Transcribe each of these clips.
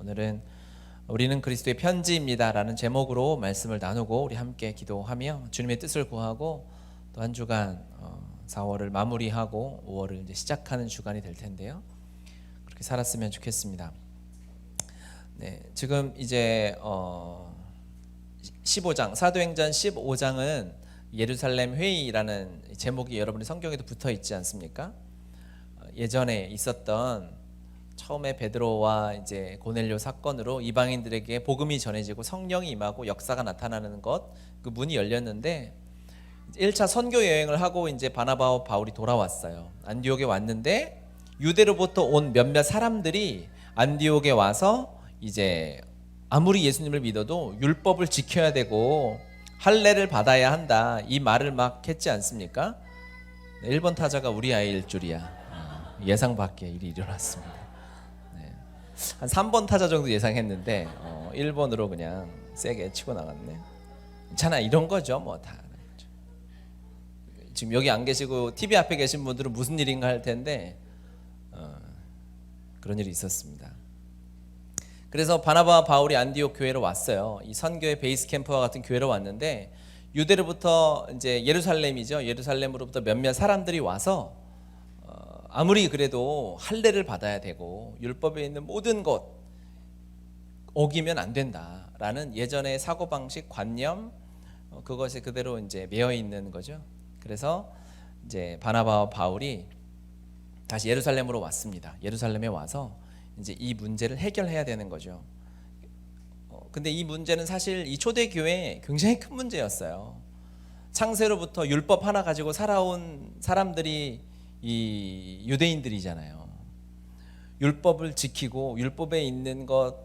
오늘은 우리는 그리스도의 편지입니다 라는 제목으로 말씀을 나누고 우리 함께 기도하며 주님의 뜻을 구하고 또 한 주간 4월을 마무리하고 5월을 이제 시작하는 주간이 될 텐데요. 그렇게 살았으면 좋겠습니다. 네, 지금 이제 15장 사도행전 15장은 예루살렘 회의라는 제목이 여러분의 성경에도 붙어 있지 않습니까? 예전에 있었던 처음에 베드로와 이제 고넬료 사건으로 이방인들에게 복음이 전해지고 성령이 임하고 역사가 나타나는 것, 그 문이 열렸는데 1차 선교 여행을 하고 이제 바나바와 바울이 돌아왔어요. 안디옥에 왔는데 유대로부터 온 몇몇 사람들이 안디옥에 와서 이제 아무리 예수님을 믿어도 율법을 지켜야 되고 할례를 받아야 한다 이 말을 막 했지 않습니까? 1번 타자가 우리 아이일 줄이야. 예상 밖의 일이 일어났습니다. 네. 한 3번 타자 정도 예상했는데 1번으로 그냥 세게 치고 나갔네. 괜찮아, 이런 거죠 뭐 다. 지금 여기 안 계시고 TV 앞에 계신 분들은 무슨 일인가 할 텐데 그런 일이 있었습니다. 그래서 바나바와 바울이 안디옥 교회로 왔어요. 이 선교의 베이스 캠프와 같은 교회로 왔는데 유대로부터 이제 예루살렘이죠. 예루살렘으로부터 몇몇 사람들이 와서 아무리 그래도 할례를 받아야 되고 율법에 있는 모든 것 어기면 안 된다라는 예전의 사고방식 관념 그것이 그대로 이제 매여 있는 거죠. 그래서 이제 바나바와 바울이 다시 예루살렘으로 왔습니다. 예루살렘에 와서 이제 이 문제를 해결해야 되는 거죠. 근데 이 문제는 사실 이 초대교회에 굉장히 큰 문제였어요. 창세로부터 율법 하나 가지고 살아온 사람들이 이 유대인들이잖아요. 율법을 지키고 율법에 있는 것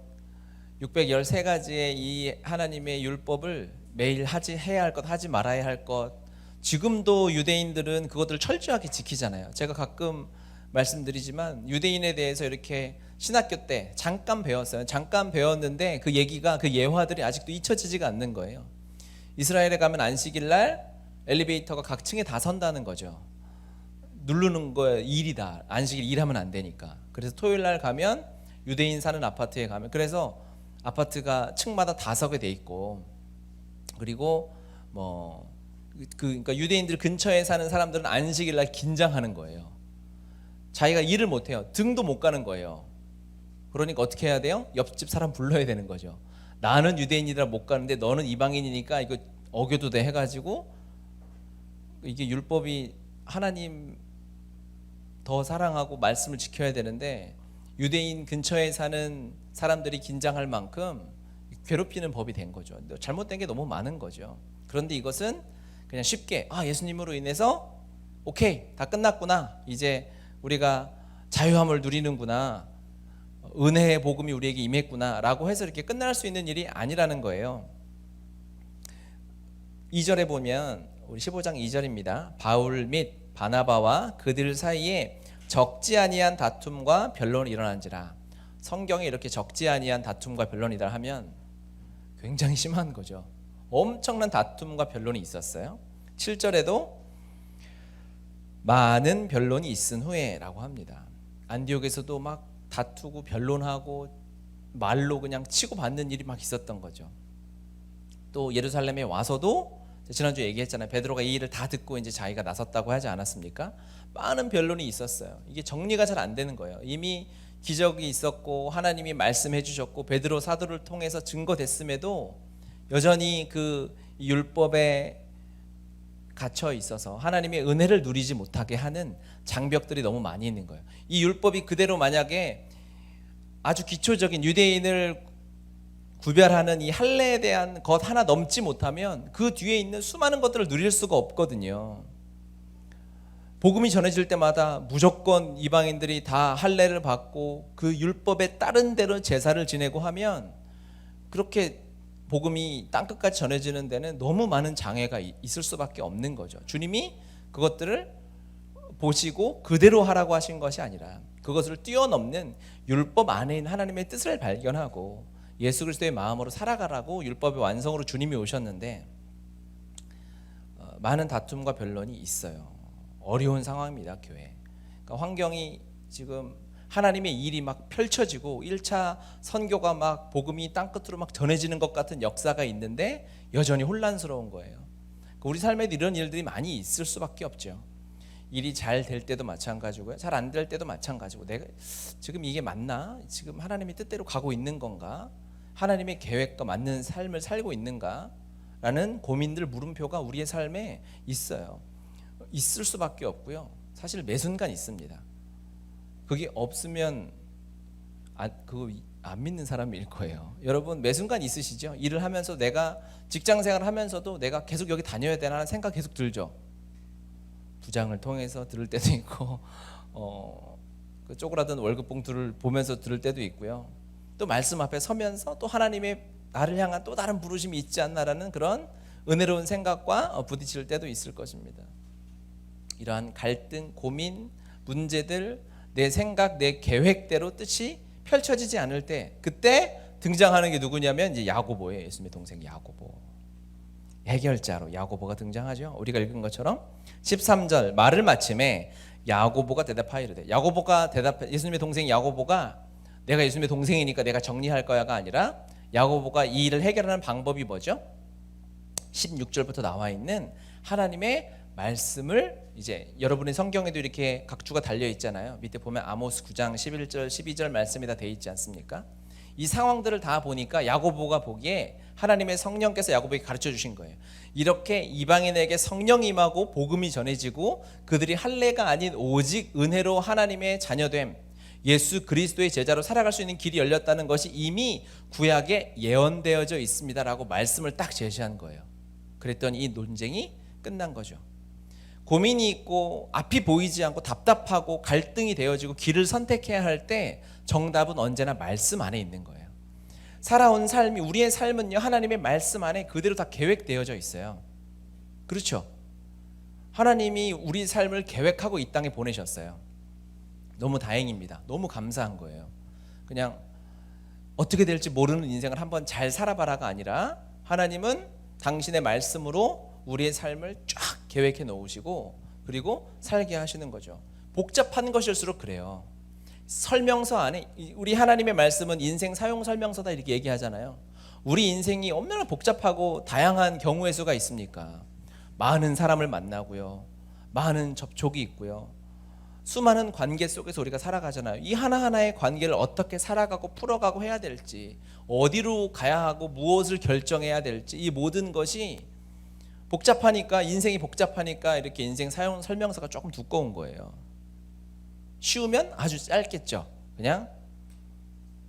613가지의 이 하나님의 율법을 매일 해야 할 것, 하지 말아야 할 것, 지금도 유대인들은 그것들을 철저하게 지키잖아요. 제가 가끔 말씀드리지만 유대인에 대해서 이렇게 신학교 때 잠깐 배웠어요. 잠깐 배웠는데 그 얘기가, 그 예화들이 아직도 잊혀지지가 않는 거예요. 이스라엘에 가면 안식일 날 엘리베이터가 각 층에 다 선다는 거죠. 누르는 거에 일이다. 안식일 일하면 안 되니까. 그래서 토요일 날 가면 유대인 사는 아파트에 가면, 그래서 아파트가 층마다 다 서게 돼 있고, 그리고 그러니까 유대인들 근처에 사는 사람들은 안식일 날 긴장하는 거예요. 자기가 일을 못 해요. 등도 못 가는 거예요. 그러니까 어떻게 해야 돼요? 옆집 사람 불러야 되는 거죠. 나는 유대인이라 못 가는데 너는 이방인이니까 이거 어겨도 돼 해가지고, 이게 율법이 하나님 더 사랑하고 말씀을 지켜야 되는데 유대인 근처에 사는 사람들이 긴장할 만큼 괴롭히는 법이 된 거죠. 잘못된 게 너무 많은 거죠. 그런데 이것은 그냥 쉽게 예수님으로 인해서 오케이, 다 끝났구나, 이제 우리가 자유함을 누리는구나, 은혜의 복음이 우리에게 임했구나 라고 해서 이렇게 끝날 수 있는 일이 아니라는 거예요. 2절에 보면, 우리 15장 2절입니다. 바울 및 바나바와 그들 사이에 적지 아니한 다툼과 변론이 일어난지라. 성경에 이렇게 적지 아니한 다툼과 변론이다 하면 굉장히 심한 거죠. 엄청난 다툼과 변론이 있었어요. 7절에도 많은 변론이 있은 후에 라고 합니다. 안디옥에서도 막 다투고 변론하고 말로 그냥 치고받는 일이 막 있었던 거죠. 또 예루살렘에 와서도 지난주에 얘기했잖아요. 베드로가 이 일을 다 듣고 이제 자기가 나섰다고 하지 않았습니까? 많은 변론이 있었어요. 이게 정리가 잘 안 되는 거예요. 이미 기적이 있었고 하나님이 말씀해 주셨고 베드로 사도를 통해서 증거됐음에도 여전히 그 율법에 갇혀 있어서 하나님의 은혜를 누리지 못하게 하는 장벽들이 너무 많이 있는 거예요. 이 율법이 그대로 만약에 아주 기초적인 유대인을 구별하는 이 할례에 대한 것 하나 넘지 못하면 그 뒤에 있는 수많은 것들을 누릴 수가 없거든요. 복음이 전해질 때마다 무조건 이방인들이 다 할례를 받고 그 율법에 따른 대로 제사를 지내고 하면 그렇게 복음이 땅끝까지 전해지는 데는 너무 많은 장애가 있을 수밖에 없는 거죠. 주님이 그것들을 보시고 그대로 하라고 하신 것이 아니라 그것을 뛰어넘는 율법 안에 있는 하나님의 뜻을 발견하고 예수 그리스도의 마음으로 살아가라고 율법의 완성으로 주님이 오셨는데 많은 다툼과 변론이 있어요. 어려운 상황입니다, 교회. 그러니까 환경이 지금 하나님의 일이 막 펼쳐지고 1차 선교가 막 복음이 땅끝으로 막 전해지는 것 같은 역사가 있는데 여전히 혼란스러운 거예요. 우리 삶에도 이런 일들이 많이 있을 수밖에 없죠. 일이 잘 될 때도 마찬가지고요, 잘 안 될 때도 마찬가지고, 내가 지금 이게 맞나? 지금 하나님의 뜻대로 가고 있는 건가? 하나님의 계획과 맞는 삶을 살고 있는가? 라는 고민들, 물음표가 우리의 삶에 있어요. 있을 수밖에 없고요, 사실 매 순간 있습니다. 그게 없으면 그거 안 믿는 사람일 거예요. 여러분 매 순간 있으시죠? 일을 하면서, 내가 직장생활을 하면서도 내가 계속 여기 다녀야 되나 하는 생각 계속 들죠. 부장을 통해서 들을 때도 있고, 그 쪼그라든 월급 봉투를 보면서 들을 때도 있고요. 또 말씀 앞에 서면서 또 하나님의 나를 향한 또 다른 부르심이 있지 않나라는 그런 은혜로운 생각과 부딪힐 때도 있을 것입니다. 이러한 갈등, 고민, 문제들, 내 생각, 내 계획대로 뜻이 펼쳐지지 않을 때, 그때 등장하는 게 누구냐면 이제 야고보예요. 예수님의 동생 야고보. 해결자로 야고보가 등장하죠. 우리가 읽은 것처럼 13절 말을 마침에 야고보가 대답하여 이르되, 예수님의 동생 야고보가 내가 예수님의 동생이니까 내가 정리할 거야가 아니라, 야고보가 이 일을 해결하는 방법이 뭐죠? 16절부터 나와 있는 하나님의 말씀을, 이제 여러분의 성경에도 이렇게 각주가 달려 있잖아요. 밑에 보면 아모스 9장 11절 12절 말씀이 다 돼 있지 않습니까? 이 상황들을 다 보니까 야고보가 보기에 하나님의 성령께서 야고보에게 가르쳐 주신 거예요. 이렇게 이방인에게 성령 임하고 복음이 전해지고 그들이 할례가 아닌 오직 은혜로 하나님의 자녀됨, 예수 그리스도의 제자로 살아갈 수 있는 길이 열렸다는 것이 이미 구약에 예언되어져 있습니다라고 말씀을 딱 제시한 거예요. 그랬더니 이 논쟁이 끝난 거죠. 고민이 있고 앞이 보이지 않고 답답하고 갈등이 되어지고 길을 선택해야 할 때 정답은 언제나 말씀 안에 있는 거예요. 살아온 삶이, 우리의 삶은요, 하나님의 말씀 안에 그대로 다 계획되어져 있어요. 그렇죠? 하나님이 우리 삶을 계획하고 이 땅에 보내셨어요. 너무 다행입니다. 너무 감사한 거예요. 그냥 어떻게 될지 모르는 인생을 한번 잘 살아봐라가 아니라, 하나님은 당신의 말씀으로 우리의 삶을 쫙 계획해 놓으시고 그리고 살게 하시는 거죠. 복잡한 것일수록 그래요. 설명서 안에, 우리 하나님의 말씀은 인생 사용 설명서다 이렇게 얘기하잖아요. 우리 인생이 얼마나 복잡하고 다양한 경우의 수가 있습니까? 많은 사람을 만나고요, 많은 접촉이 있고요, 수많은 관계 속에서 우리가 살아가잖아요. 이 하나하나의 관계를 어떻게 살아가고 풀어가고 해야 될지, 어디로 가야 하고 무엇을 결정해야 될지, 이 모든 것이 복잡하니까, 인생이 복잡하니까 이렇게 인생 사용 설명서가 조금 두꺼운 거예요. 쉬우면 아주 짧겠죠. 그냥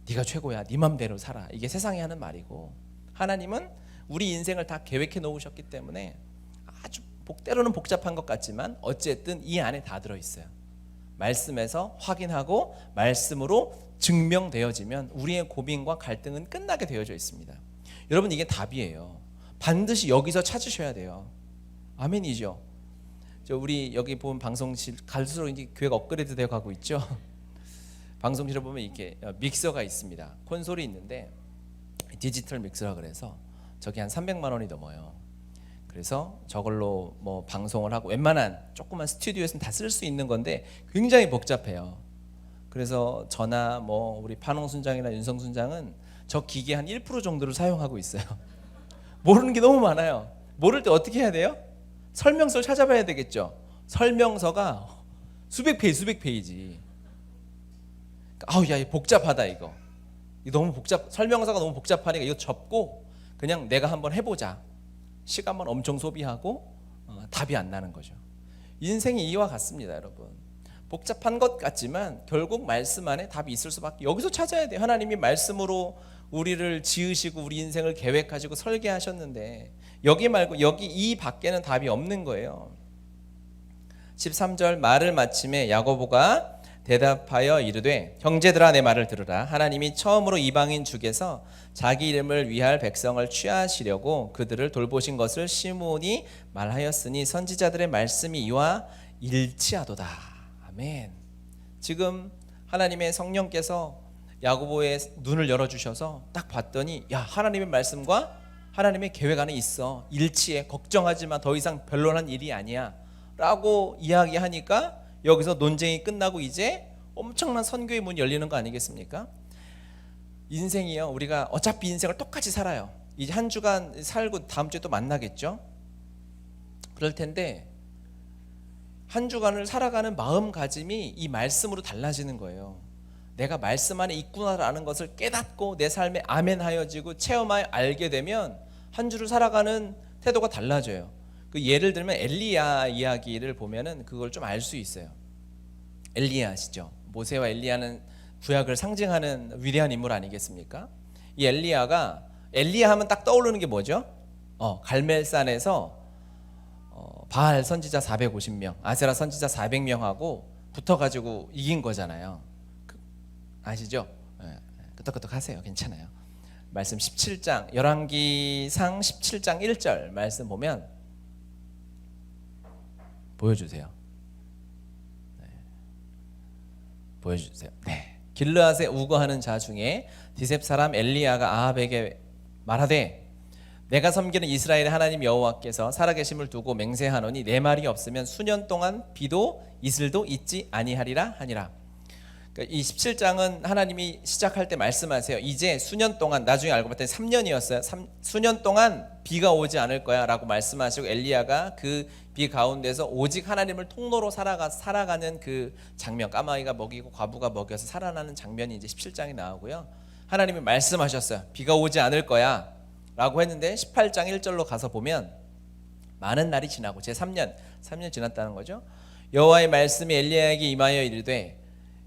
네가 최고야, 네 맘대로 살아, 이게 세상이 하는 말이고, 하나님은 우리 인생을 다 계획해 놓으셨기 때문에 아주 때로는 복잡한 것 같지만 어쨌든 이 안에 다 들어있어요. 말씀에서 확인하고 말씀으로 증명되어지면 우리의 고민과 갈등은 끝나게 되어져 있습니다. 여러분, 이게 답이에요. 반드시 여기서 찾으셔야 돼요. 아멘이죠. 우리 여기 보면 방송실 갈수록 이제 교회가 업그레이드 되어 가고 있죠. 방송실에 보면 이렇게 믹서가 있습니다. 콘솔이 있는데 디지털 믹서라 그래서 저기 한 300만 원이 넘어요. 그래서 저걸로 뭐 방송을 하고, 웬만한 조그만 스튜디오에서는 다 쓸 수 있는 건데 굉장히 복잡해요. 그래서 저나 뭐 우리 판홍 순장이나 윤성 순장은 저 기계 한 1% 정도를 사용하고 있어요. 모르는 게 너무 많아요. 모를 때 어떻게 해야 돼요? 설명서를 찾아봐야 되겠죠. 설명서가 수백 페이지. 아우, 야, 복잡하다 이거. 너무 설명서가 너무 복잡하니까 이거 접고 그냥 내가 한번 해보자. 시간만 엄청 소비하고 답이 안 나는 거죠. 인생이 이와 같습니다, 여러분. 복잡한 것 같지만 결국 말씀 안에 답이 있을 수밖에. 여기서 찾아야 돼요. 하나님이 말씀으로 우리를 지으시고 우리 인생을 계획하시고 설계하셨는데 여기 말고 여기 이 밖에는 답이 없는 거예요. 13절 말을 마침에 야고보가 대답하여 이르되, 형제들아 내 말을 들으라. 하나님이 처음으로 이방인 중에서 자기 이름을 위할 백성을 취하시려고 그들을 돌보신 것을 시므온이 말하였으니 선지자들의 말씀이 이와 일치하도다. 아멘. 지금 하나님의 성령께서 야고보의 눈을 열어주셔서 딱 봤더니, 야, 하나님의 말씀과 하나님의 계획 안에 있어, 일치해, 걱정하지 마, 더 이상 변론한 일이 아니야 라고 이야기하니까 여기서 논쟁이 끝나고 이제 엄청난 선교의 문이 열리는 거 아니겠습니까? 인생이요, 우리가 어차피 인생을 똑같이 살아요. 이제 한 주간 살고 다음 주에 또 만나겠죠. 그럴 텐데 한 주간을 살아가는 마음가짐이 이 말씀으로 달라지는 거예요. 내가 말씀 안에 있구나라는 것을 깨닫고 내 삶에 아멘하여지고 체험하여 알게 되면 한 주를 살아가는 태도가 달라져요. 그 예를 들면 엘리야 이야기를 보면은 그걸 좀 알 수 있어요. 엘리야 아시죠? 모세와 엘리야는 구약을 상징하는 위대한 인물 아니겠습니까? 이 엘리야 하면 딱 떠오르는 게 뭐죠? 갈멜산에서 바알 선지자 450명, 아세라 선지자 400명하고 붙어가지고 이긴 거잖아요. 아시죠? 끄떡끄떡 하세요. 괜찮아요. 말씀 17장, 열왕기상 17장 1절 말씀 보면 보여주세요. 보여주세요. 네. 길르앗에 우거하는 자 중에 디셉 사람 엘리야가 아합에게 말하되 내가 섬기는 이스라엘의 하나님 여호와께서 살아계심을 두고 맹세하노니 내 말이 없으면 수년 동안 비도 이슬도 있지 아니하리라 하니라. 그러니까 이 17장은 하나님이 시작할 때 말씀하세요. 이제 수년 동안, 나중에 알고 봤더니 3년이었어요. 수년 동안 비가 오지 않을 거야 라고 말씀하시고 엘리야가 그 비 가운데서 오직 하나님을 통로로 살아가는 그 장면, 까마귀가 먹이고 과부가 먹여서 살아나는 장면이 이제 17장에 나오고요. 하나님이 말씀하셨어요. 비가 오지 않을 거야 라고 했는데 18장 1절로 가서 보면 많은 날이 지나고 제3년 지났다는 거죠. 여호와의 말씀이 엘리야에게 임하여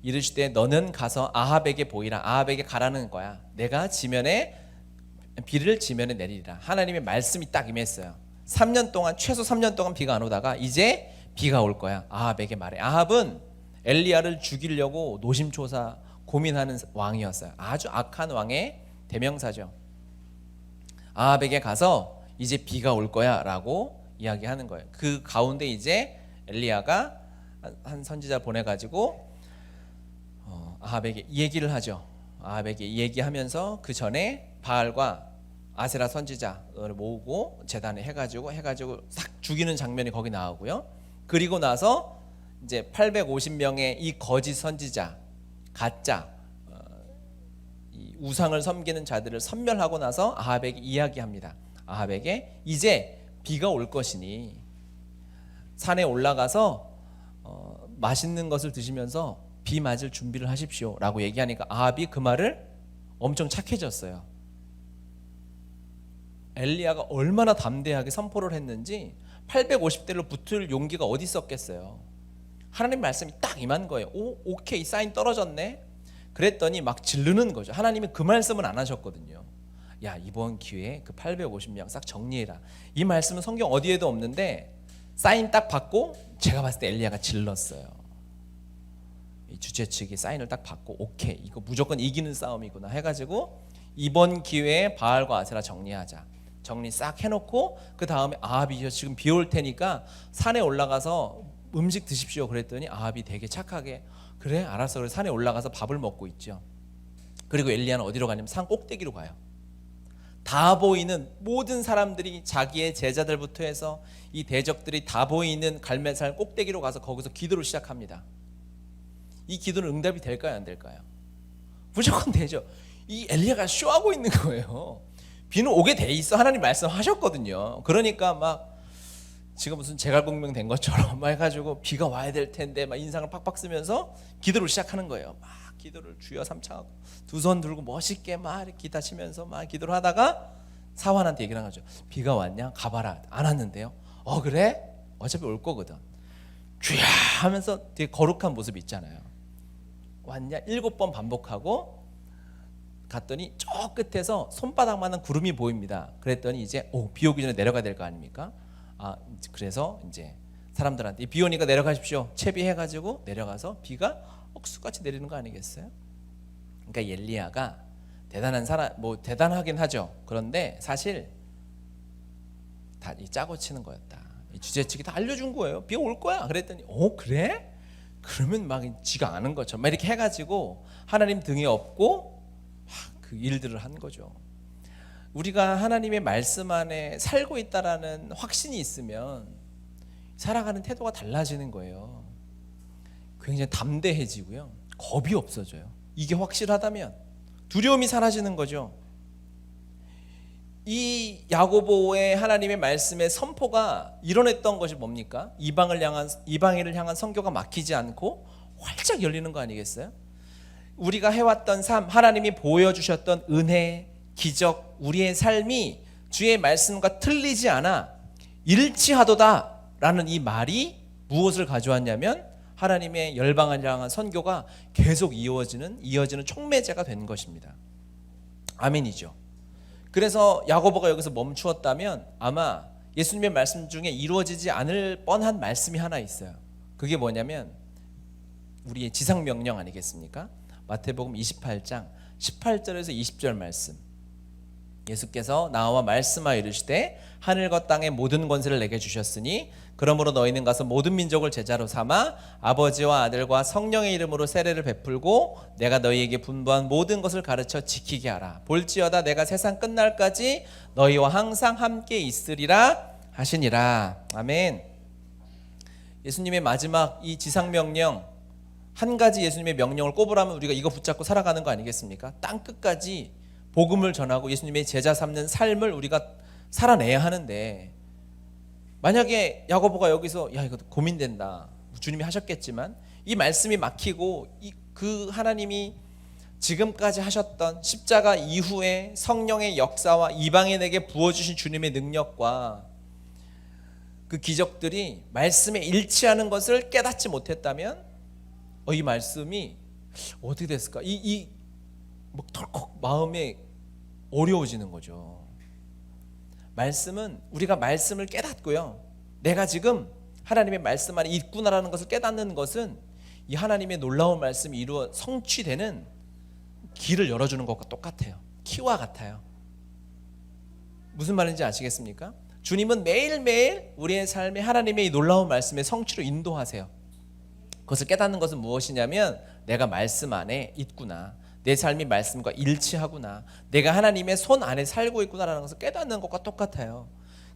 이르시되 너는 가서 아합에게 보이라. 아합에게 가라는 거야. 내가 비를 지면에 내리리라. 하나님의 말씀이 딱 임했어요. 3년 동안, 최소 3년 동안 비가 안 오다가 이제 비가 올 거야. 아합에게 말해. 아합은 엘리야를 죽이려고 노심초사 고민하는 왕이었어요. 아주 악한 왕의 대명사죠. 아합에게 가서 이제 비가 올 거야 라고 이야기하는 거예요. 그 가운데 이제 엘리야가 한 선지자 보내가지고 아합에게 얘기를 하죠. 아합에게 얘기하면서 그 전에 바알과 아세라 선지자를 모으고 제단에 해가지고 싹 죽이는 장면이 거기 나오고요. 그리고 나서 이제 850명의 이 거짓 선지자, 가짜 이 우상을 섬기는 자들을 섬멸하고 나서 아합에게 이야기합니다. 아합에게 이제 비가 올 것이니 산에 올라가서 맛있는 것을 드시면서 비 맞을 준비를 하십시오 라고 얘기하니까 아합이 그 말을 엄청 착해졌어요. 엘리야가 얼마나 담대하게 선포를 했는지 850대로 붙을 용기가 어디 있었겠어요. 하나님 말씀이 딱 임한 거예요. 오케이, 사인 떨어졌네. 그랬더니 막 지르는 거죠. 하나님이 그 말씀은 안 하셨거든요. 야, 이번 기회에 그 850명 싹 정리해라. 이 말씀은 성경 어디에도 없는데 사인 딱 받고 제가 봤을 때 엘리야가 질렀어요. 이 주최 측이 사인을 딱 받고 오케이, 이거 무조건 이기는 싸움이구나 해가지고 이번 기회에 바알과 아세라 정리 싹 해놓고 그 다음에 아합이 지금 비 올 테니까 산에 올라가서 음식 드십시오 그랬더니 아합이 되게 착하게 그래 알았어. 그래서 산에 올라가서 밥을 먹고 있죠. 그리고 엘리야는 어디로 가냐면 산 꼭대기로 가요. 다 보이는 모든 사람들이 자기의 제자들부터 해서 이 대적들이 다 보이는 갈멜산 꼭대기로 가서 거기서 기도를 시작합니다. 이 기도는 응답이 될까요 안 될까요? 무조건 되죠. 이 엘리야가 쇼하고 있는 거예요. 비는 오게 돼 있어. 하나님 말씀하셨거든요. 그러니까 막 지금 무슨 제갈공명 된 것처럼 막 해가지고 비가 와야 될 텐데 막 인상을 팍팍 쓰면서 기도를 시작하는 거예요. 막 기도를 주여 삼창하고 두 손 들고 멋있게 막 이렇게 기타 치면서 막 기도를 하다가 사환한테 얘기를 한 거죠. 비가 왔냐? 가봐라. 안 왔는데요. 그래? 어차피 올 거거든. 주야 하면서 되게 거룩한 모습 있잖아요. 왔냐? 7번 반복하고 갔더니 저 끝에서 손바닥만한 구름이 보입니다. 그랬더니 이제 비 오기 전에 내려가야 될 거 아닙니까? 그래서 이제 사람들한테 비 오니까 내려가십시오. 채비해가지고 내려가서 비가 억수같이 내리는 거 아니겠어요? 그러니까 엘리야가 대단한 사람, 뭐 대단하긴 하죠. 그런데 사실 다 이 짜고 치는 거였다. 이 주재 측이 다 알려준 거예요. 비가 올 거야. 그랬더니 그래? 그러면 막 지가 아는 것처럼 막 이렇게 해가지고 하나님 등에 업고 그 일들을 한 거죠. 우리가 하나님의 말씀 안에 살고 있다라는 확신이 있으면 살아가는 태도가 달라지는 거예요. 굉장히 담대해지고요. 겁이 없어져요. 이게 확실하다면 두려움이 사라지는 거죠. 이 야고보의 하나님의 말씀의 선포가 이뤄냈던 것이 뭡니까? 이방인을 향한 선교가 막히지 않고 활짝 열리는 거 아니겠어요? 우리가 해왔던 삶, 하나님이 보여주셨던 은혜, 기적, 우리의 삶이 주의 말씀과 틀리지 않아 일치하도다라는 이 말이 무엇을 가져왔냐면 하나님의 열방을 향한 선교가 계속 이어지는 촉매제가 된 것입니다. 아멘이죠. 그래서 야고보가 여기서 멈추었다면 아마 예수님의 말씀 중에 이루어지지 않을 뻔한 말씀이 하나 있어요. 그게 뭐냐면 우리의 지상명령 아니겠습니까? 마태복음 28장 18절에서 20절 말씀. 예수께서 나와 말씀하여 이르시되 하늘과 땅의 모든 권세를 내게 주셨으니 그러므로 너희는 가서 모든 민족을 제자로 삼아 아버지와 아들과 성령의 이름으로 세례를 베풀고 내가 너희에게 분부한 모든 것을 가르쳐 지키게 하라. 볼지어다 내가 세상 끝날까지 너희와 항상 함께 있으리라 하시니라. 아멘. 예수님의 마지막 이 지상명령, 한 가지 예수님의 명령을 꼽으라면 우리가 이거 붙잡고 살아가는 거 아니겠습니까? 땅 끝까지 복음을 전하고 예수님의 제자 삼는 삶을 우리가 살아내야 하는데, 만약에 야고보가 여기서 야 이거 고민된다, 주님이 하셨겠지만 이 말씀이 막히고 그 하나님이 지금까지 하셨던 십자가 이후에 성령의 역사와 이방인에게 부어주신 주님의 능력과 그 기적들이 말씀에 일치하는 것을 깨닫지 못했다면 이 말씀이 어떻게 됐을까? 막 덜컥 마음에 어려워지는 거죠. 말씀은 우리가 말씀을 깨닫고요, 내가 지금 하나님의 말씀 안에 있구나라는 것을 깨닫는 것은 이 하나님의 놀라운 말씀이 이루어 성취되는 길을 열어주는 것과 똑같아요. 키와 같아요. 무슨 말인지 아시겠습니까? 주님은 매일매일 우리의 삶에 하나님의 이 놀라운 말씀의 성취로 인도하세요. 그것을 깨닫는 것은 무엇이냐면 내가 말씀 안에 있구나, 내 삶이 말씀과 일치하구나, 내가 하나님의 손 안에 살고 있구나라는 것을 깨닫는 것과 똑같아요.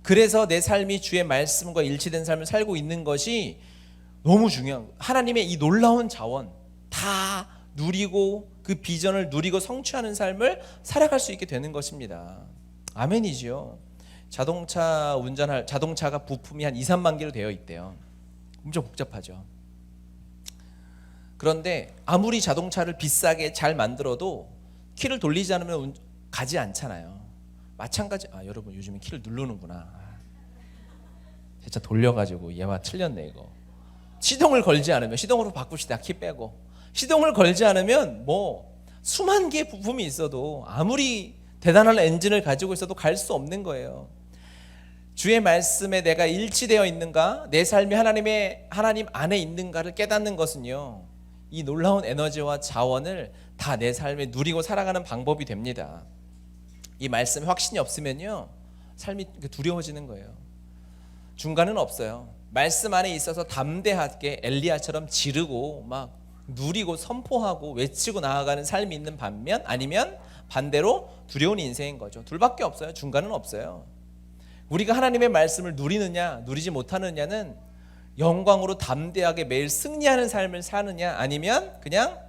그래서 내 삶이 주의 말씀과 일치된 삶을 살고 있는 것이 너무 중요한 거예요. 하나님의 이 놀라운 자원 다 누리고 그 비전을 누리고 성취하는 삶을 살아갈 수 있게 되는 것입니다. 아멘이지요. 자동차가 부품이 한 2, 3만 개로 되어 있대요. 엄청 복잡하죠. 그런데 아무리 자동차를 비싸게 잘 만들어도 키를 돌리지 않으면 가지 않잖아요. 마찬가지. 여러분 요즘에 키를 누르는구나. 제 차 돌려가지고 얘와 틀렸네 이거. 시동을 걸지 않으면, 시동으로 바꿉시다. 키 빼고. 시동을 걸지 않으면 뭐 수만 개의 부품이 있어도 아무리 대단한 엔진을 가지고 있어도 갈 수 없는 거예요. 주의 말씀에 내가 일치되어 있는가, 내 삶이 하나님 안에 있는가를 깨닫는 것은요, 이 놀라운 에너지와 자원을 다 내 삶에 누리고 살아가는 방법이 됩니다. 이 말씀에 확신이 없으면요, 삶이 두려워지는 거예요. 중간은 없어요. 말씀 안에 있어서 담대하게 엘리야처럼 지르고 막 누리고 선포하고 외치고 나아가는 삶이 있는 반면, 아니면 반대로 두려운 인생인 거죠. 둘밖에 없어요. 중간은 없어요. 우리가 하나님의 말씀을 누리느냐 누리지 못하느냐는 영광으로 담대하게 매일 승리하는 삶을 사느냐, 아니면 그냥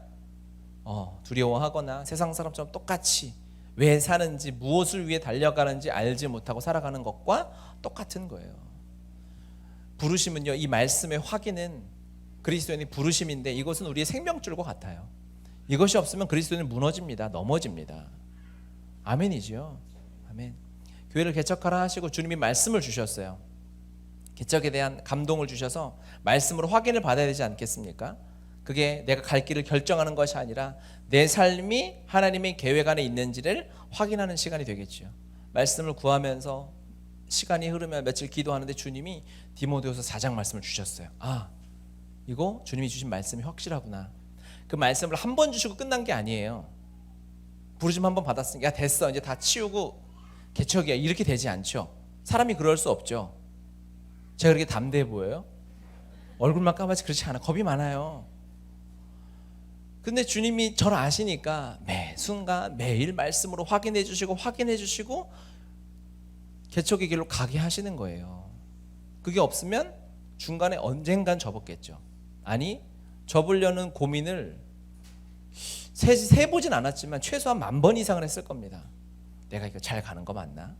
두려워하거나 세상 사람처럼 똑같이 왜 사는지, 무엇을 위해 달려가는지 알지 못하고 살아가는 것과 똑같은 거예요. 부르심은요, 이 말씀의 확인은 그리스도인의 부르심인데 이것은 우리의 생명줄과 같아요. 이것이 없으면 그리스도인은 무너집니다. 넘어집니다. 아멘이죠. 아멘. 교회를 개척하라 하시고 주님이 말씀을 주셨어요. 개척에 대한 감동을 주셔서 말씀으로 확인을 받아야 되지 않겠습니까? 그게 내가 갈 길을 결정하는 것이 아니라 내 삶이 하나님의 계획 안에 있는지를 확인하는 시간이 되겠죠. 말씀을 구하면서 시간이 흐르면 며칠 기도하는데 주님이 디모데후서 4장 말씀을 주셨어요. 이거 주님이 주신 말씀이 확실하구나. 그 말씀을 한 번 주시고 끝난 게 아니에요. 부르심 한 번 받았으니까 야 됐어, 이제 다 치우고 개척이야, 이렇게 되지 않죠. 사람이 그럴 수 없죠. 제가 그렇게 담대해 보여요? 얼굴만 까맣지 그렇지 않아. 겁이 많아요. 근데 주님이 저를 아시니까 매 순간 매일 말씀으로 확인해 주시고 개척의 길로 가게 하시는 거예요. 그게 없으면 중간에 언젠간 접었겠죠. 아니, 접으려는 고민을 세보진 않았지만 최소한 10,000번 이상을 했을 겁니다. 내가 이거 잘 가는 거 맞나?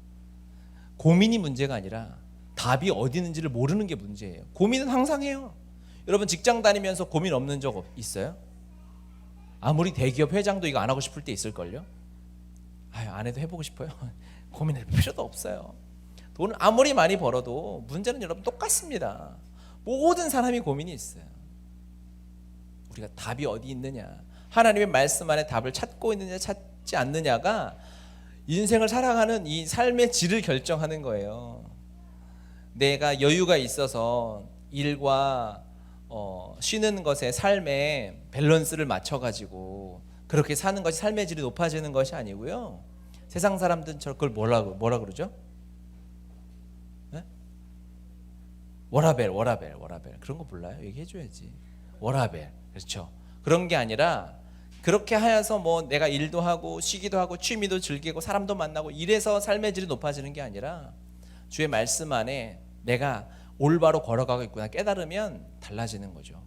고민이 문제가 아니라 답이 어디 있는지를 모르는 게 문제예요. 고민은 항상 해요. 여러분 직장 다니면서 고민 없는 적 있어요? 아무리 대기업 회장도 이거 안 하고 싶을 때 있을걸요? 안 해도 해보고 싶어요. 고민할 필요도 없어요. 돈을 아무리 많이 벌어도 문제는 여러분 똑같습니다. 모든 사람이 고민이 있어요. 우리가 답이 어디 있느냐, 하나님의 말씀 안에 답을 찾고 있느냐 찾지 않느냐가 인생을 살아가는 이 삶의 질을 결정하는 거예요. 내가 여유가 있어서 일과 쉬는 것에 삶의 밸런스를 맞춰가지고 그렇게 사는 것이 삶의 질이 높아지는 것이 아니고요. 세상 사람들은 그걸 뭐라 그러죠? 네? 워라벨 그런 거 몰라요? 얘기해줘야지. 워라벨, 그렇죠. 그런 게 아니라 그렇게 하여서 뭐 내가 일도 하고 쉬기도 하고 취미도 즐기고 사람도 만나고 이래서 삶의 질이 높아지는 게 아니라 주의 말씀 안에 내가 올바로 걸어가고 있구나 깨달으면 달라지는 거죠.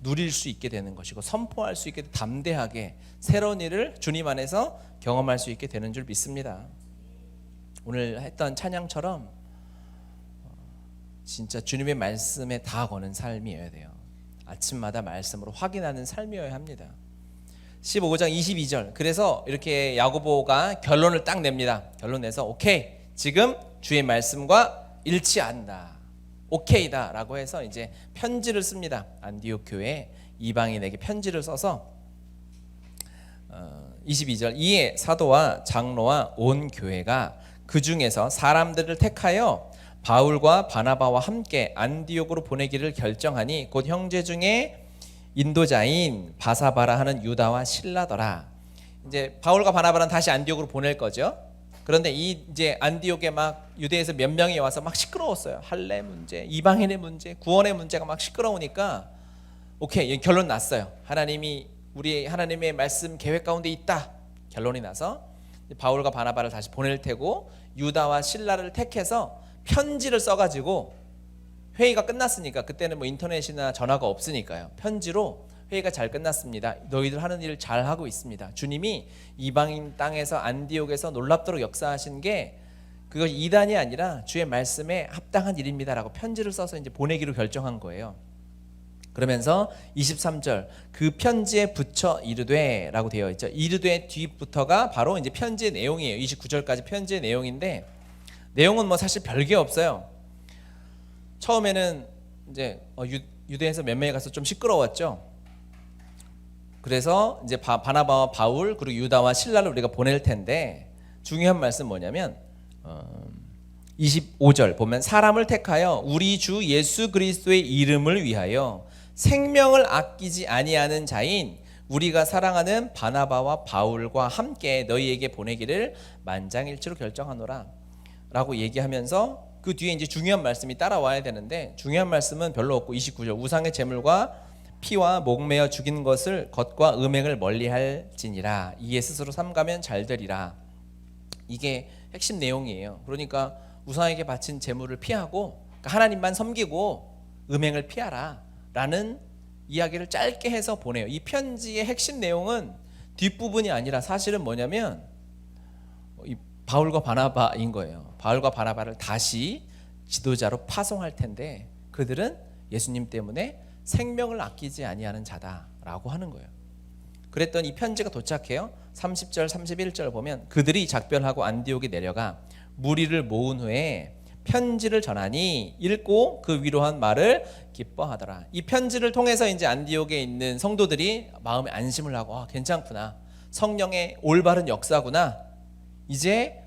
누릴 수 있게 되는 것이고 선포할 수 있게 담대하게 새로운 일을 주님 안에서 경험할 수 있게 되는 줄 믿습니다. 오늘 했던 찬양처럼 진짜 주님의 말씀에 다 거는 삶이어야 돼요. 아침마다 말씀으로 확인하는 삶이어야 합니다. 15장 22절. 그래서 이렇게 야고보가 결론을 딱 냅니다. 결론 내서 오케이, 지금 주의 말씀과 일치한다, 오케이다 라고 해서 이제 편지를 씁니다. 안디옥 교회에 이방인에게 편지를 써서 22절. 이에 사도와 장로와 온 교회가 그 중에서 사람들을 택하여 바울과 바나바와 함께 안디옥으로 보내기를 결정하니 곧 형제 중에 인도자인 바사바라 하는 유다와 실라더라. 이제 바울과 바나바는 다시 안디옥으로 보낼 거죠. 그런데 이제 안디옥에 막 유대에서 몇 명이 와서 막 시끄러웠어요. 할례 문제, 이방인의 문제, 구원의 문제가 막 시끄러우니까 오케이, 결론 났어요. 하나님이 우리 하나님의 말씀 계획 가운데 있다. 결론이 나서 바울과 바나바를 다시 보낼 테고 유다와 실라를 택해서 편지를 써가지고, 회의가 끝났으니까 그때는 뭐 인터넷이나 전화가 없으니까요. 편지로 회의가 잘 끝났습니다. 너희들 하는 일 잘 하고 있습니다. 주님이 이방인 땅에서 안디옥에서 놀랍도록 역사하신 게 그것이 이단이 아니라 주의 말씀에 합당한 일입니다라고 편지를 써서 이제 보내기로 결정한 거예요. 그러면서 23절 그 편지에 붙여 이르되라고 되어 있죠. 이르되 뒤부터가 바로 이제 편지의 내용이에요. 29절까지 편지의 내용인데 내용은 뭐 사실 별게 없어요. 처음에는 이제 유대에서 몇 명이 가서 좀 시끄러웠죠. 그래서 이제 바나바와 바울 그리고 유다와 실라를 우리가 보낼 텐데 중요한 말씀 뭐냐면 25절 보면 사람을 택하여 우리 주 예수 그리스도의 이름을 위하여 생명을 아끼지 아니하는 자인 우리가 사랑하는 바나바와 바울과 함께 너희에게 보내기를 만장일치로 결정하노라 라고 얘기하면서 그 뒤에 이제 중요한 말씀이 따라와야 되는데 중요한 말씀은 별로 없고 29절 우상의 제물과 피와 목매어 죽인 것을 겉과 음행을 멀리할지니라 이에 스스로 삼가면 잘되리라. 이게 핵심 내용이에요. 그러니까 우상에게 바친 제물을 피하고 그러니까 하나님만 섬기고 음행을 피하라 라는 이야기를 짧게 해서 보내요. 이 편지의 핵심 내용은 뒷부분이 아니라 사실은 뭐냐면 이 바울과 바나바인 거예요. 바울과 바나바를 다시 지도자로 파송할 텐데 그들은 예수님 때문에 생명을 아끼지 아니하는 자다라고 하는 거예요. 그랬더니 이 편지가 도착해요. 30절 31절 보면 그들이 작별하고 안디옥에 내려가 무리를 모은 후에 편지를 전하니 읽고 그 위로한 말을 기뻐하더라. 이 편지를 통해서 이제 안디옥에 있는 성도들이 마음에 안심을 하고 괜찮구나. 성령의 올바른 역사구나. 이제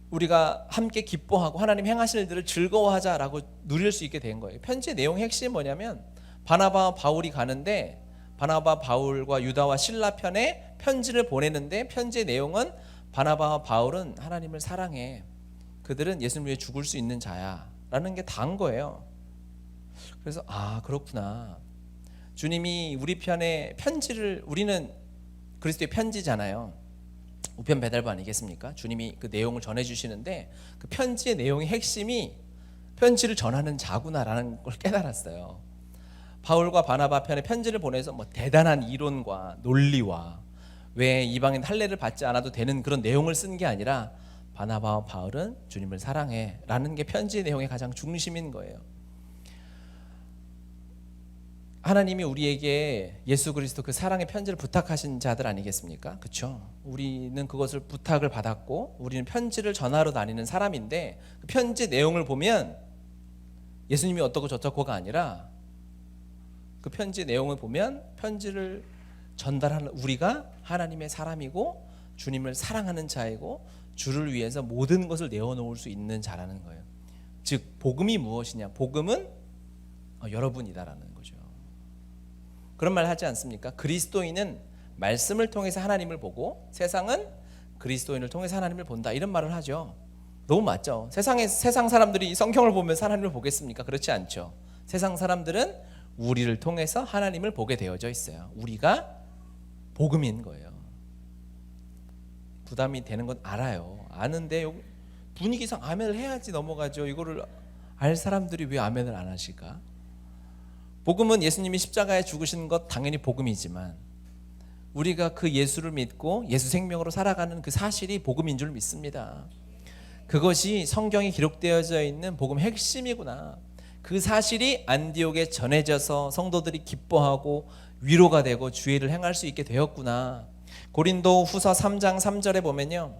우리가 함께 기뻐하고 하나님 행하실 일들을 즐거워하자라고 누릴 수 있게 된 거예요. 편지의 내용 핵심이 뭐냐면 바나바와 바울이 가는데 바나바 바울과 유다와 실라 편에 편지를 보내는데 편지의 내용은 바나바와 바울은 하나님을 사랑해. 그들은 예수님 위해 죽을 수 있는 자야 라는 게 다인 거예요. 그래서 그렇구나. 주님이 우리 편에 편지를 우리는 그리스도의 편지잖아요. 우편 배달부 아니겠습니까? 주님이 그 내용을 전해주시는데 그 편지의 내용의 핵심이 편지를 전하는 자구나라는 걸 깨달았어요. 바울과 바나바 편에 편지를 보내서 뭐 대단한 이론과 논리와 왜 이방인 할례를 받지 않아도 되는 그런 내용을 쓴 게 아니라 바나바와 바울은 주님을 사랑해 라는 게 편지의 내용의 가장 중심인 거예요. 하나님이 우리에게 예수 그리스도 그 사랑의 편지를 부탁하신 자들 아니겠습니까? 그렇죠? 우리는 그것을 부탁을 받았고 우리는 편지를 전하러 다니는 사람인데 그 편지 내용을 보면 예수님이 어떻고 저쩌고가 아니라 그 편지 내용을 보면 편지를 전달하는 우리가 하나님의 사람이고 주님을 사랑하는 자이고 주를 위해서 모든 것을 내어놓을 수 있는 자라는 거예요. 즉 복음이 무엇이냐? 복음은 여러분이다라는 거죠. 그런 말 하지 않습니까? 그리스도인은 말씀을 통해서 하나님을 보고 세상은 그리스도인을 통해서 하나님을 본다, 이런 말을 하죠. 너무 맞죠? 세상 사람들이 성경을 보면서 하나님을 보겠습니까? 그렇지 않죠. 세상 사람들은 우리를 통해서 하나님을 보게 되어져 있어요. 우리가 복음인 거예요. 부담이 되는 건 알아요. 아는데 분위기상 아멘을 해야지 넘어가죠. 이거를 알 사람들이 왜 아멘을 안 하실까? 복음은 예수님이 십자가에 죽으신 것 당연히 복음이지만 우리가 그 예수를 믿고 예수 생명으로 살아가는 그 사실이 복음인 줄 믿습니다. 그것이 성경에 기록되어져 있는 복음의 핵심이구나. 그 사실이 안디옥에 전해져서 성도들이 기뻐하고 위로가 되고 주의를 행할 수 있게 되었구나. 고린도 후서 3장 3절에 보면요,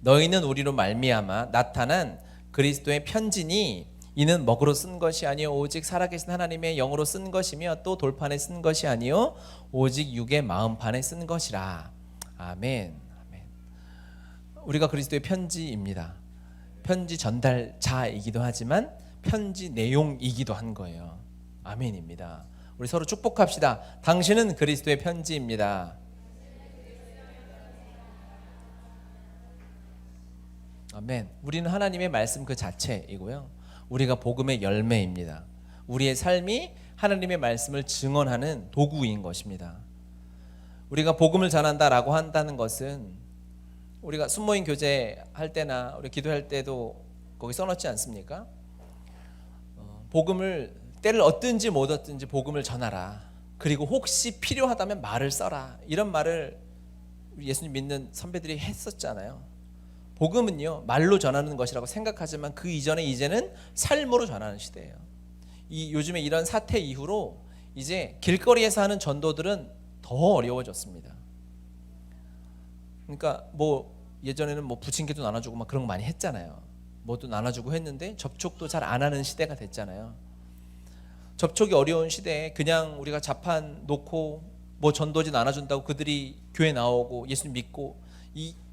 너희는 우리로 말미암아 나타난 그리스도의 편지니 이는 먹으로 쓴 것이 아니요 오직 살아계신 하나님의 영으로 쓴 것이며 또 돌판에 쓴 것이 아니요 오직 육의 마음판에 쓴 것이라. 아멘. 아멘. 우리가 그리스도의 편지입니다. 편지 전달자이기도 하지만 편지 내용이기도 한 거예요. 아멘입니다. 우리 서로 축복합시다. 당신은 그리스도의 편지입니다. 아멘. 우리는 하나님의 말씀 그 자체이고요. 우리가 복음의 열매입니다. 우리의 삶이 하나님의 말씀을 증언하는 도구인 것입니다. 우리가 복음을 전한다라고 한다는 것은 우리가 순모임 교제할 때나 우리 기도할 때도 거기 써놓지 않습니까? 복음을 때를 얻든지 못 얻든지 복음을 전하라. 그리고 혹시 필요하다면 말을 써라. 이런 말을 예수님 믿는 선배들이 했었잖아요. 복음은요 말로 전하는 것이라고 생각하지만 그 이전에 이제는 삶으로 전하는 시대예요. 요즘에 이런 사태 이후로 이제 길거리에서 하는 전도들은 더 어려워졌습니다. 그러니까 뭐 예전에는 뭐 부침개도 나눠주고 막 그런 거 많이 했잖아요. 뭐도 나눠주고 했는데 접촉도 잘 안 하는 시대가 됐잖아요. 접촉이 어려운 시대에 그냥 우리가 자판 놓고 뭐 전도지 나눠준다고 그들이 교회 나오고 예수님 믿고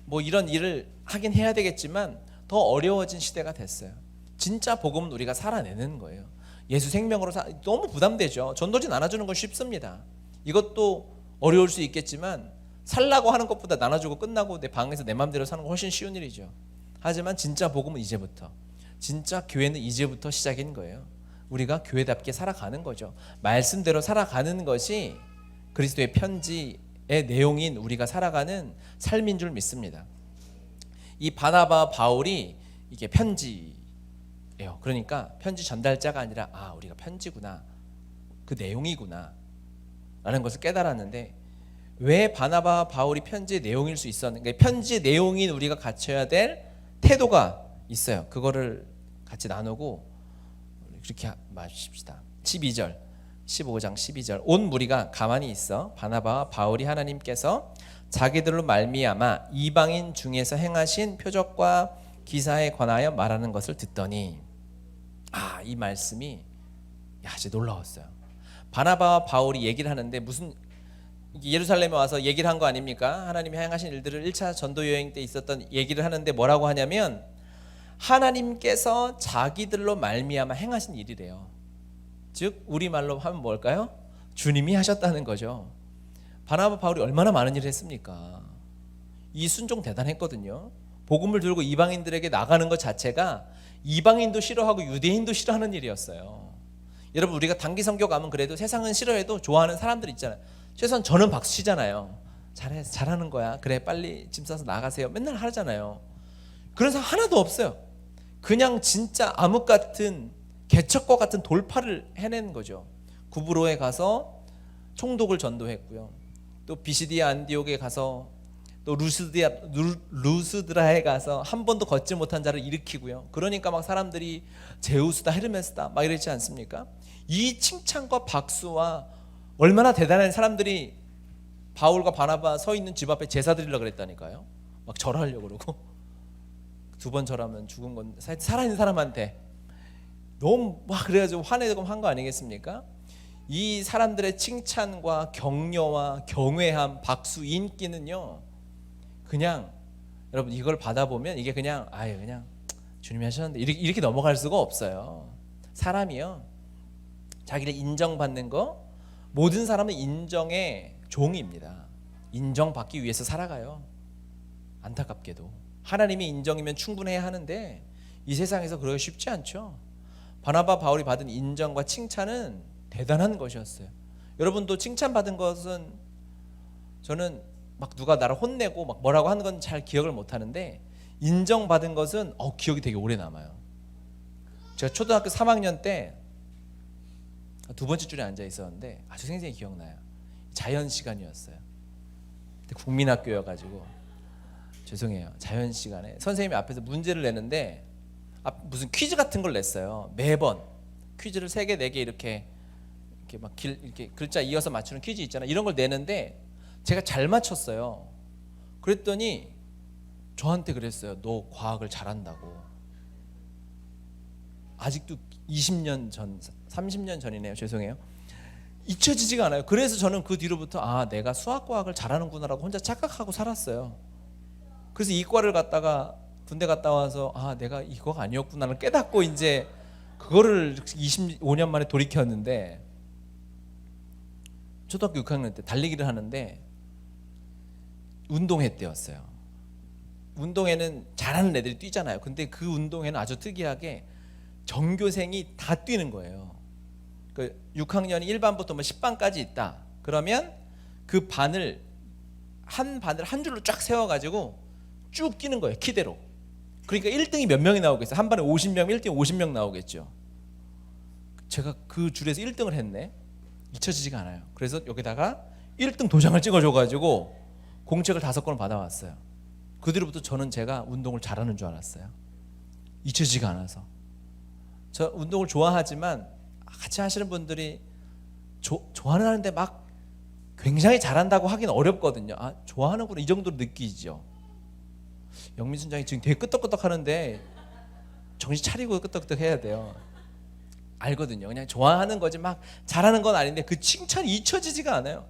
뭐 이런 일을 하긴 해야 되겠지만 더 어려워진 시대가 됐어요. 진짜 복음은 우리가 살아내는 거예요. 예수 생명으로 너무 부담되죠. 전도지 나눠주는 건 쉽습니다. 이것도 어려울 수 있겠지만 살라고 하는 것보다 나눠주고 끝나고 내 방에서 내 마음대로 사는 건 훨씬 쉬운 일이죠. 하지만 진짜 복음은 이제부터, 진짜 교회는 이제부터 시작인 거예요. 우리가 교회답게 살아가는 거죠. 말씀대로 살아가는 것이 그리스도의 편지의 내용인 우리가 살아가는 삶인 줄 믿습니다. 이 바나바 바울이 이게 편지예요. 그러니까 편지 전달자가 아니라 우리가 편지구나, 그 내용이구나 라는 것을 깨달았는데, 왜 바나바 바울이 편지의 내용일 수 있었는가? 편지의 내용인 우리가 갖춰야 될 태도가 있어요. 그거를 같이 나누고 그렇게 마십시다. 12절 15장 12절 온 무리가 가만히 있어 바나바와 바울이 하나님께서 자기들로 말미암아 이방인 중에서 행하신 표적과 기사에 관하여 말하는 것을 듣더니, 이 말씀이 진짜 놀라웠어요. 바나바와 바울이 얘기를 하는데 무슨 예루살렘에 와서 얘기를 한 거 아닙니까? 하나님이 행하신 일들을 1차 전도 여행 때 있었던 얘기를 하는데 뭐라고 하냐면 하나님께서 자기들로 말미암아 행하신 일이래요. 즉 우리말로 하면 뭘까요? 주님이 하셨다는 거죠. 바나바 바울이 얼마나 많은 일을 했습니까? 이 순종 대단했거든요. 복음을 들고 이방인들에게 나가는 것 자체가 이방인도 싫어하고 유대인도 싫어하는 일이었어요. 여러분, 우리가 단기 선교 가면 그래도 세상은 싫어해도 좋아하는 사람들 있잖아요. 최소한 저는 박수 치잖아요. 잘해, 잘하는 거야. 그래, 빨리 짐 싸서 나가세요. 맨날 하잖아요. 그런 사람 하나도 없어요. 그냥 진짜 암흑 같은 개척과 같은 돌파를 해낸 거죠. 구브로에 가서 총독을 전도했고요. 또 비시디아 안디옥에 가서 또 루스드라에 가서 한 번도 걷지 못한 자를 일으키고요. 그러니까 막 사람들이 제우스다 헤르메스다 막 이랬지 않습니까? 이 칭찬과 박수와 얼마나 대단한 사람들이 바울과 바나바 서 있는 집 앞에 제사 드리려고 그랬다니까요. 막 절하려고 그러고, 두 번 절하면 죽은 건 살아있는 사람한테 너무 막 그래가지고 화내고 한 거 아니겠습니까? 이 사람들의 칭찬과 격려와 경외함, 박수, 인기는요, 그냥 여러분 이걸 받아보면 이게 그냥 그냥 주님이 하셨는데 이렇게 넘어갈 수가 없어요. 사람이요, 자기를 인정받는 거, 모든 사람은 인정의 종입니다. 인정받기 위해서 살아가요. 안타깝게도 하나님의 인정이면 충분해야 하는데 이 세상에서 그러기 쉽지 않죠. 바나바 바울이 받은 인정과 칭찬은 대단한 것이었어요. 여러분도 칭찬받은 것은, 저는 막 누가 나를 혼내고 막 뭐라고 하는 건 잘 기억을 못 하는데, 인정받은 것은 기억이 되게 오래 남아요. 제가 초등학교 3학년 때 두 번째 줄에 앉아 있었는데 아주 생생히 기억나요. 자연 시간이었어요. 국민학교여가지고 죄송해요. 자연 시간에 선생님이 앞에서 문제를 내는데 무슨 퀴즈 같은 걸 냈어요. 매번 퀴즈를 3개, 4개 이렇게 막 이렇게 글자 이어서 맞추는 퀴즈 있잖아요. 이런 걸 내는데 제가 잘 맞췄어요. 그랬더니 저한테 그랬어요. 너 과학을 잘한다고. 아직도 20년 전, 30년 전이네요. 죄송해요. 잊혀지지가 않아요. 그래서 저는 그 뒤로부터 내가 수학과학을 잘하는구나라고 혼자 착각하고 살았어요. 그래서 이과를 갔다가 군대 갔다 와서 내가 이거가 아니었구나를 깨닫고 이제 그거를 25년 만에 돌이켰는데, 초등학교 6학년 때 달리기를 하는데 운동회 때였어요. 운동회는 잘하는 애들이 뛰잖아요. 근데 그 운동회는 아주 특이하게 전교생이 다 뛰는 거예요. 그 6학년이 1반부터 10반까지 있다. 그러면 그 반을 한 줄로 쫙 세워가지고 쭉 뛰는 거예요. 키대로. 그러니까 1등이 몇 명이 나오겠어요? 한 반에 50명, 1등 50명 나오겠죠. 제가 그 줄에서 1등을 했네. 잊혀지지가 않아요. 그래서 여기다가 1등 도장을 찍어줘가지고 공책을 5권을 받아왔어요. 그 뒤로부터 저는 제가 운동을 잘하는 줄 알았어요. 잊혀지지가 않아서. 저 운동을 좋아하지만 같이 하시는 분들이 좋아는 하는데 막 굉장히 잘한다고 하기는 어렵거든요. 좋아하는구나 이 정도로 느끼죠. 영민 순장이 지금 되게 끄떡끄떡 하는데 정신 차리고 끄떡끄떡 해야 돼요. 알거든요. 그냥 좋아하는 거지 막 잘하는 건 아닌데 그 칭찬이 잊혀지지가 않아요.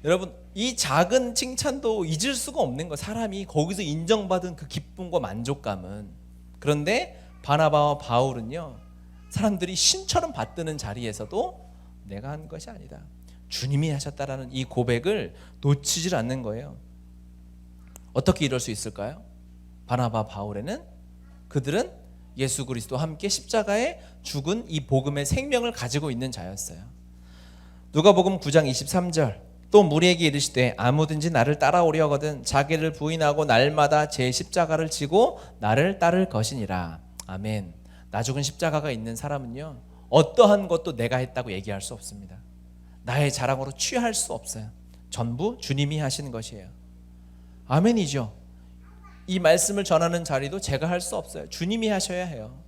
여러분, 이 작은 칭찬도 잊을 수가 없는 거. 사람이 거기서 인정받은 그 기쁨과 만족감은. 그런데 바나바와 바울은요, 사람들이 신처럼 받드는 자리에서도 내가 한 것이 아니다, 주님이 하셨다라는 이 고백을 놓치질 않는 거예요. 어떻게 이럴 수 있을까요? 바나바 바울에는 그들은 예수 그리스도와 함께 십자가에 죽은 이 복음의 생명을 가지고 있는 자였어요. 누가복음 9장 23절, 또 무리에게 이르시되 아무든지 나를 따라오려거든 자기를 부인하고 날마다 제 십자가를 지고 나를 따를 것이니라. 아멘. 나 죽은 십자가가 있는 사람은요, 어떠한 것도 내가 했다고 얘기할 수 없습니다. 나의 자랑으로 취할 수 없어요. 전부 주님이 하신 것이에요. 아멘이죠. 이 말씀을 전하는 자리도 제가 할 수 없어요. 주님이 하셔야 해요.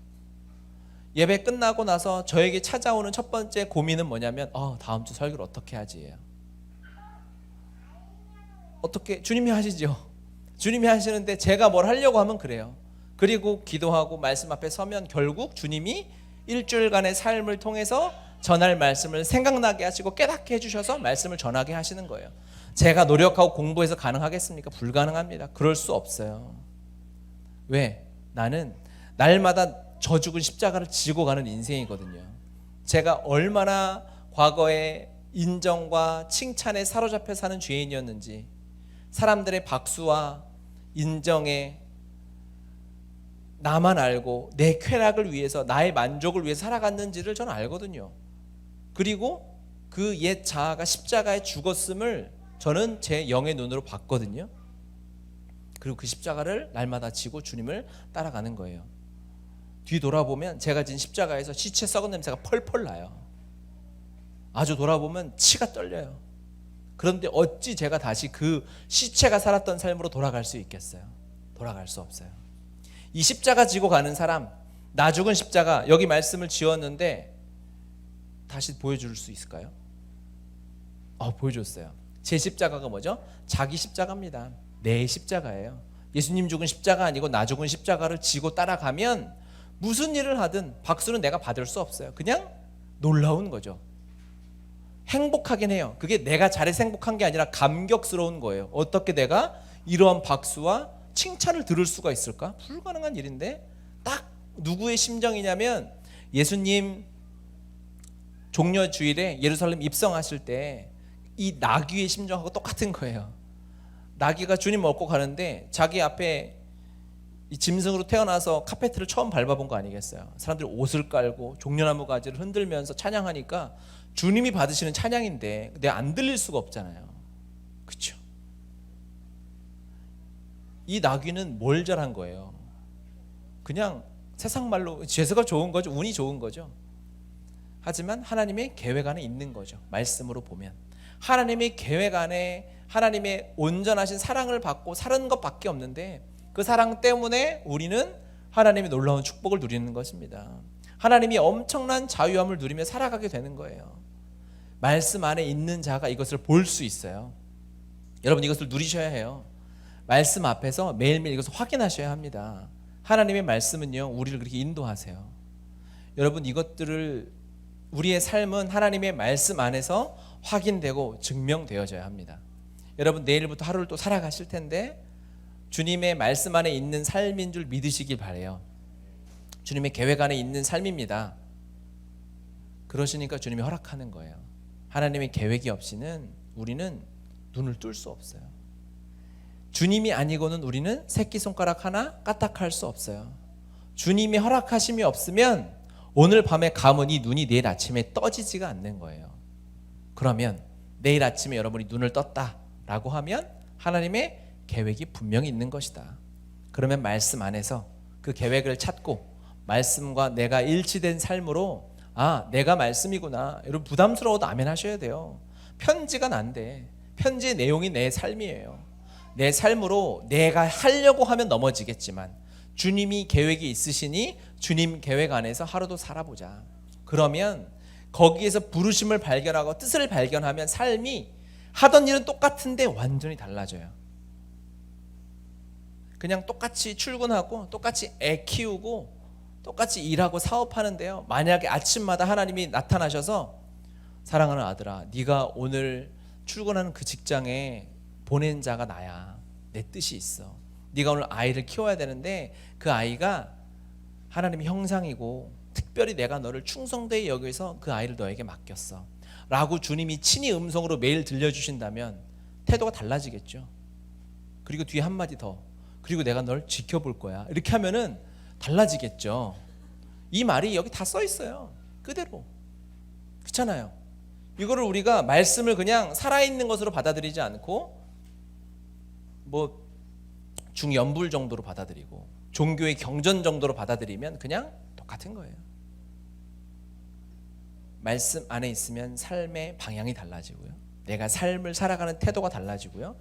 예배 끝나고 나서 저에게 찾아오는 첫 번째 고민은 뭐냐면 다음 주 설교를 어떻게 하지예요. 어떻게? 주님이 하시죠. 주님이 하시는데 제가 뭘 하려고 하면 그래요. 그리고 기도하고 말씀 앞에 서면 결국 주님이 일주일간의 삶을 통해서 전할 말씀을 생각나게 하시고 깨닫게 해주셔서 말씀을 전하게 하시는 거예요. 제가 노력하고 공부해서 가능하겠습니까? 불가능합니다. 그럴 수 없어요. 왜? 나는 날마다 저 죽은 십자가를 지고 가는 인생이거든요. 제가 얼마나 과거에 인정과 칭찬에 사로잡혀 사는 죄인이었는지, 사람들의 박수와 인정에 나만 알고 내 쾌락을 위해서, 나의 만족을 위해 살아갔는지를 저는 알거든요. 그리고 그 옛 자아가 십자가에 죽었음을 저는 제 영의 눈으로 봤거든요. 그리고 그 십자가를 날마다 지고 주님을 따라가는 거예요. 뒤돌아보면 제가 진 십자가에서 시체 썩은 냄새가 펄펄 나요. 아주 돌아보면 치가 떨려요. 그런데 어찌 제가 다시 그 시체가 살았던 삶으로 돌아갈 수 있겠어요? 돌아갈 수 없어요. 이 십자가 지고 가는 사람, 나 죽은 십자가, 여기 말씀을 지었는데 다시 보여줄 수 있을까요? 보여줬어요. 제 십자가가 뭐죠? 자기 십자가입니다. 내 십자가예요. 예수님 죽은 십자가 아니고 나 죽은 십자가를 지고 따라가면 무슨 일을 하든 박수는 내가 받을 수 없어요. 그냥 놀라운 거죠. 행복하긴 해요. 그게 내가 잘해서 행복한 게 아니라 감격스러운 거예요. 어떻게 내가 이러한 박수와 칭찬을 들을 수가 있을까? 불가능한 일인데 딱 누구의 심정이냐면 예수님 종려 주일에 예루살렘 입성하실 때 이 나귀의 심정하고 똑같은 거예요. 나귀가 주님 얻고 가는데 자기 앞에 이 짐승으로 태어나서 카페트를 처음 밟아본 거 아니겠어요? 사람들이 옷을 깔고 종려나무 가지를 흔들면서 찬양하니까 주님이 받으시는 찬양인데 내가 안 들릴 수가 없잖아요. 그렇죠? 이 나귀는 뭘 잘한 거예요? 그냥 세상 말로 재수가 좋은 거죠. 운이 좋은 거죠. 하지만 하나님의 계획 안에 있는 거죠. 말씀으로 보면 하나님의 계획 안에 하나님의 온전하신 사랑을 받고 사는 것밖에 없는데 그 사랑 때문에 우리는 하나님의 놀라운 축복을 누리는 것입니다. 하나님이 엄청난 자유함을 누리며 살아가게 되는 거예요. 말씀 안에 있는 자가 이것을 볼 수 있어요. 여러분 이것을 누리셔야 해요. 말씀 앞에서 매일매일 이것을 확인하셔야 합니다. 하나님의 말씀은요 우리를 그렇게 인도하세요. 여러분 이것들을 우리의 삶은 하나님의 말씀 안에서 확인되고 증명되어져야 합니다. 여러분 내일부터 하루를 또 살아가실 텐데 주님의 말씀 안에 있는 삶인 줄 믿으시길 바라요. 주님의 계획 안에 있는 삶입니다. 그러시니까 주님이 허락하는 거예요. 하나님의 계획이 없이는 우리는 눈을 뜰 수 없어요. 주님이 아니고는 우리는 새끼손가락 하나 까딱할 수 없어요. 주님이 허락하심이 없으면 오늘 밤에 감은 이 눈이 내일 아침에 떠지지가 않는 거예요. 그러면 내일 아침에 여러분이 눈을 떴다라고 하면 하나님의 계획이 분명히 있는 것이다. 그러면 말씀 안에서 그 계획을 찾고 말씀과 내가 일치된 삶으로 내가 말씀이구나. 여러분 부담스러워도 아멘 하셔야 돼요. 편지가 난데 편지의 내용이 내 삶이에요. 내 삶으로 내가 하려고 하면 넘어지겠지만 주님이 계획이 있으시니 주님 계획 안에서 하루도 살아보자. 그러면 거기에서 부르심을 발견하고 뜻을 발견하면 삶이 하던 일은 똑같은데 완전히 달라져요. 그냥 똑같이 출근하고 똑같이 애 키우고 똑같이 일하고 사업하는데요. 만약에 아침마다 하나님이 나타나셔서 사랑하는 아들아 네가 오늘 출근하는 그 직장에 보낸 자가 나야. 내 뜻이 있어. 네가 오늘 아이를 키워야 되는데 그 아이가 하나님의 형상이고 특별히 내가 너를 충성되이 여기서 그 아이를 너에게 맡겼어 라고 주님이 친히 음성으로 매일 들려주신다면 태도가 달라지겠죠. 그리고 뒤에 한마디 더 그리고 내가 널 지켜볼 거야 이렇게 하면은 달라지겠죠. 이 말이 여기 다 써 있어요. 그대로. 그렇잖아요. 이거를 우리가 말씀을 그냥 살아있는 것으로 받아들이지 않고 뭐 중연불 정도로 받아들이고 종교의 경전 정도로 받아들이면 그냥 똑같은 거예요. 말씀 안에 있으면 삶의 방향이 달라지고요. 내가 삶을 살아가는 태도가 달라지고요.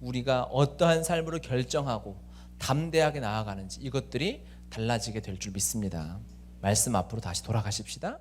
우리가 어떠한 삶으로 결정하고 담대하게 나아가는지 이것들이 달라지게 될 줄 믿습니다. 말씀 앞으로 다시 돌아가십시다.